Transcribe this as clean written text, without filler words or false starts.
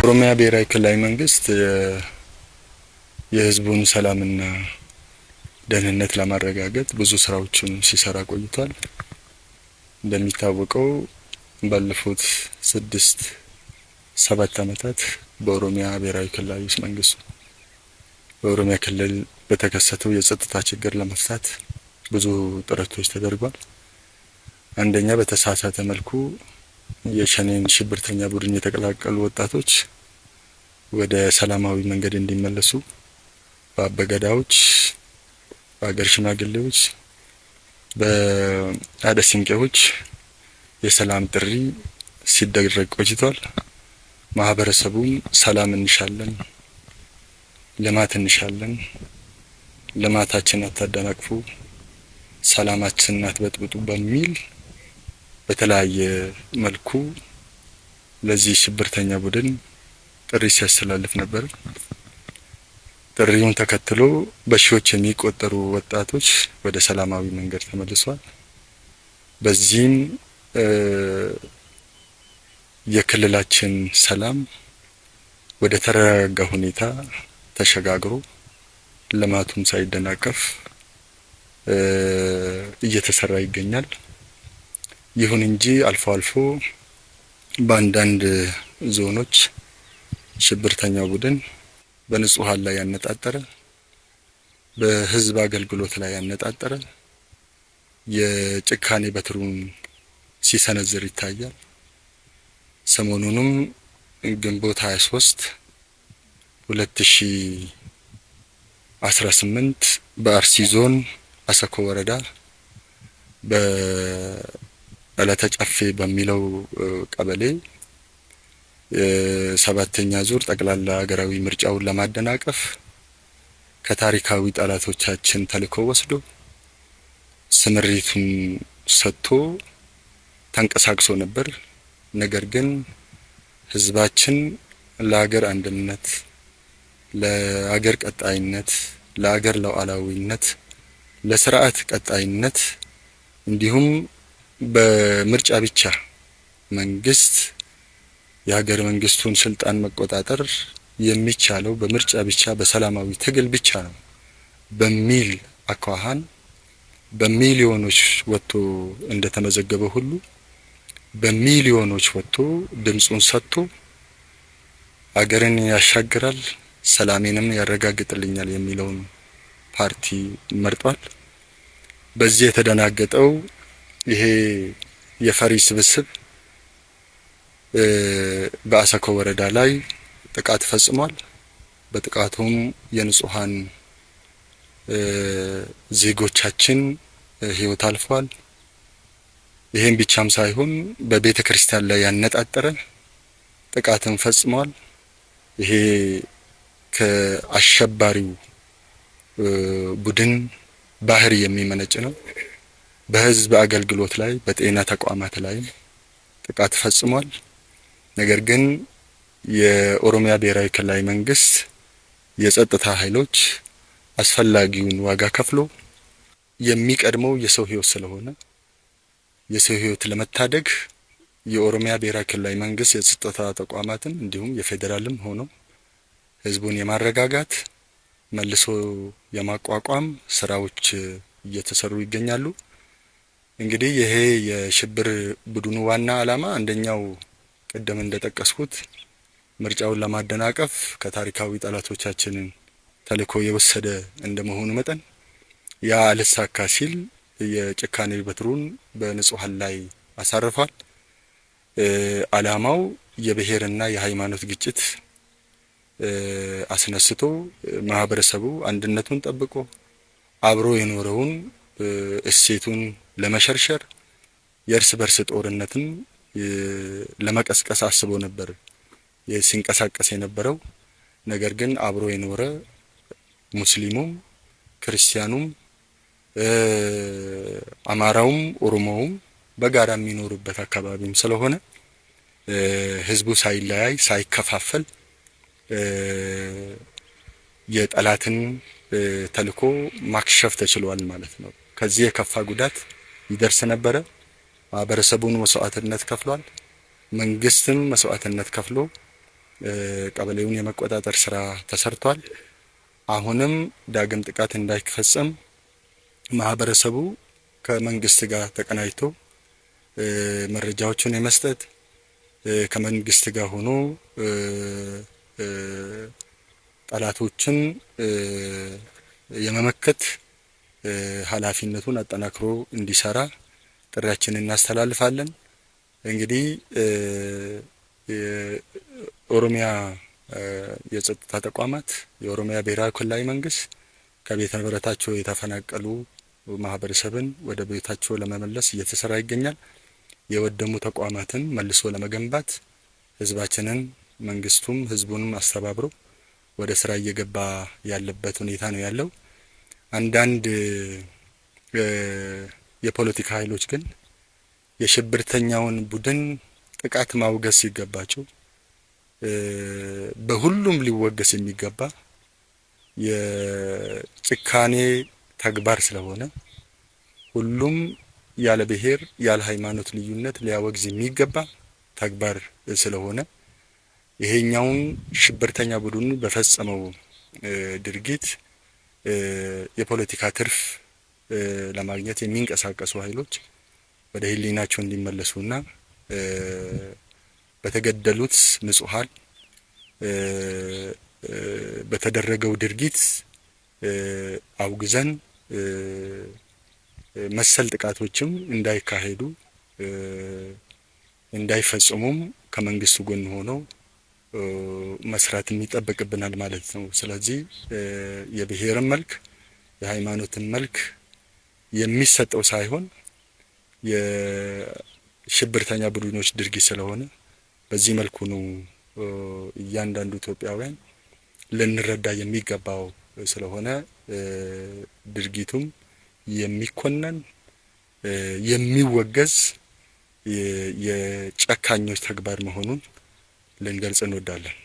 የኦሮሚያ ብሔራዊ ክልላዊ መንግስት የህዝቡን ሰላምና ደህንነት ለማረጋገጥ ብዙ ስራዎችን ሲሰራ ቆይቷል። እንደሚታወቀው ባለፉት 6-7 ዓመታት በኦሮሚያ ብሔራዊ ክልላዊ መንግስት በኦሮሚያ ክልል በተከሰተው የጸጥታ ችግር ለመፍታት ብዙ ጥረቶች ተደርጓል። አንደኛ በተሳሳተ መልኩ የሸኔን ሽብርተኛ ቡድን የተቀላቀሉ ወጣቶች ወደ ሰላማዊ መንገድ እንዲመለሱ በአበገዳዎች፣ በአገር ሽማግሌዎች፣ በአደ ሲንቄዎች የሰላም ጥሪ ሲደረግ ቆይቷል። ማህበረሰቡም ሰላም እንሻለን፣ ልማት እንሻለን፣ ልማታችን አታደናቅፉ፣ ሰላማችንን አትበጥብጡ በሚል በተለያየ መልኩ ለዚህ ሽብርተኛ ቡድን ጥሪ ሲያስተላልፍ ነበር። ጥሪውን ተከትሎ በሺዎች የሚቆጠሩ ወጣቶች ወደ ሰላማዊ መንገድ ተመልሰዋል። በዚህም የክልላችን ሰላም ወደ ተረጋጋ ሁኔታ ተሸጋግሮ ልማቱም ሳይደናቀፍ እየተሰራ ይገኛል። ይሁን እንጂ አልፎ አልፎ በአንዳንድ ዞኖች ሽብርተኛው ቡድን በንጹሃን ላይ ያነጣጠረ፣ በህዝብ አገልግሎት ላይ ያነጣጠረ የጭካኔ በትሩን ሲሰነዝር ይታያል። ሰሞኑንም ግንቦት 23 2018 በአርሲ ዞን አሰኮ ወረዳ በዕለተ ጨፌ በሚለው ቀበሌ 7ኛ ዙር ጠቅላላ ሀገራዊ ምርጫውን ለማደናቀፍ ከታሪካዊ ጠላቶቻችን ተልዕኮ ወስዶ ስምሪቱን ሰጥቶ ተንቀሳቅሶ ነበር። ነገር ግን ህዝባችን ለሀገር አንድነት፣ ለሀገር ቀጣይነት፣ ለሀገር ሉዓላዊነት፣ ለስርዓት ቀጣይነት እንዲሁም በምርጫ ብቻ መንግስት የሀገር መንግስቱን ስልጣን መቆጣጠር የሚቻለው በምርጫ ብቻ በሰላማዊ ትግል ብቻ ነው በሚል አኳኋን በሚሊዮኖች ወጥቶ እንደተመዘገበ ሁሉ በሚሊዮኖች ወጥቶ ድምጹን ሰጥቶ አገርን ያሻግራል፣ ሰላሜንም ያረጋግጥልኛል የሚለውን ፓርቲ መርጧል። በዚህ የተደናገጠው ይሄ የፈሪ ስብስብ በአሰኮ ወረዳ ላይ ጥቃት ፈጽሟል። በጥቃቱም የንጹሃን ዜጎቻችን ህይወት አልፏል። ይሄን ብቻም ሳይሆን በቤተ ክርስቲያን ላይ ያነጣጠረ ጥቃትን ፈጽሟል። ይሄ ከአሸባሪው ቡድን ባህሪ የሚመነጭ ነው። በህዝብ አገልግሎት ላይ በጤና ተቋማት ላይ ጥቃት ፈጽሟል። ነገር ግን የኦሮሚያ ብሔራዊ ክልላዊ መንግስት የጸጥታ ኃይሎች አስፈላጊውን ዋጋ ከፍሎ የሚቀድመው የሰው ህይወት ስለሆነ የሰው ህይወት ለመታደግ የኦሮሚያ ብሔራዊ ክልላዊ መንግስት የጸጥታ ተቋማትን እንዲሁም የፌዴራልም ሆኖ ህዝቡን የማረጋጋት መልሶ የማቋቋም ስራዎች እየተሰሩ ይገኛሉ። እንግዲህ ይሄ የሽብር ቡድኑ ዋና ዓላማ አንደኛው ቀደም እንደጠቀስኩት ምርጫውን ለማደናቀፍ ከታሪካዊ ጠላቶቻችን ተልዕኮ የወሰደ እንደመሆኑ መጠን ያ አልሳካ ሲል የጭካኔ በትሩን በንጹሃን ላይ አሳርፏል። ዓላማው የብሔርና የሃይማኖት ግጭት አስነስቶ ማህበረሰቡ አንድነቱን ጠብቆ አብሮ የኖረውን እሴቱን ለመሸርሸር የእርስ በርስ ጦርነትን ለመቀስቀስ አስቦ ነበር ሲንቀሳቀስ የነበረው። ነገር ግን አብሮ የኖረ ሙስሊሙም፣ ክርስቲያኑም፣ አማራውም፣ ኦሮሞውም በጋራ የሚኖርበት አካባቢም ስለሆነ ህዝቡ ሳይለያይ ሳይከፋፈል የጠላትን ተልዕኮ ማክሸፍ ተችሏል ማለት ነው። ከዚህ የከፋ ጉዳት ይደርስ ነበረ። ማህበረሰቡን መስዋዕትነት ከፍሏል። መንግስትም መስዋዕትነት ከፍሎ ቀበሌውን የመቆጣጠር ስራ ተሰርቷል። አሁንም ዳግም ጥቃት እንዳይፈጸም ማህበረሰቡ ከመንግስት ጋር ተቀናጅቶ መረጃዎችን የመስጠት ከመንግስት ጋር ሆኖ ጠላቶችን የመመከት ኃላፊነቱን አጠናክሮ እንዲሰራ ጥሪያችንን እናስተላልፋለን። እንግዲህ የኦሮሚያ የጸጥታ ተቋማት የኦሮሚያ ብሔራዊ ክልላዊ መንግስት ከቤተ ንብረታቸው የተፈናቀሉ ማህበረሰብን ወደ ቤታቸው ለመመለስ እየተሰራ ይገኛል። የወደሙ ተቋማትን መልሶ ለመገንባት ህዝባችንን መንግስቱም ህዝቡንም አስተባብሮ ወደ ስራ እየገባ ያለበት ሁኔታ ነው ያለው። አንዳንድ የፖለቲካ ኃይሎች ግን የሽብርተኛውን ቡድን ጥቃት ማውገዝ ሲገባቸው በሁሉም ሊወገስ የሚገባ የጭካኔ ተግባር ስለሆነ ሁሉም ያለ ብሔር ያለ ሃይማኖት ልዩነት ሊያወግዝ የሚገባ ተግባር ስለሆነ ይሄኛውን ሽብርተኛ ቡድኑ በፈጸመው ድርጊት የፖለቲካ ትርፍ ለማግኘት የሚንቀሳቀሱ ኃይሎች ወደ ህሊናቸው እንዲመለሱና በተገደሉት ንጹሃን በተደረገው ድርጊት አውግዘን መሰል ጥቃቶችም እንዳይካሄዱ እንዳይፈጽሙም ከመንግስቱ ጎን ሆኖ መስራት የሚጠበቅብናል ማለት ነው። ስለዚህ የብሔርን መልክ የሃይማኖትን መልክ የሚሰጠው ሳይሆን የሽብርተኛ ቡድኖች ድርጊት ስለሆነ በዚህ መልኩ ነው እያንዳንዱ ኢትዮጵያውያን ልንረዳ የሚገባው ስለሆነ ድርጊቱም የሚኮነን የሚወገዝ የጨካኞች ተግባር መሆኑን ልንገልጽ እንወዳለን።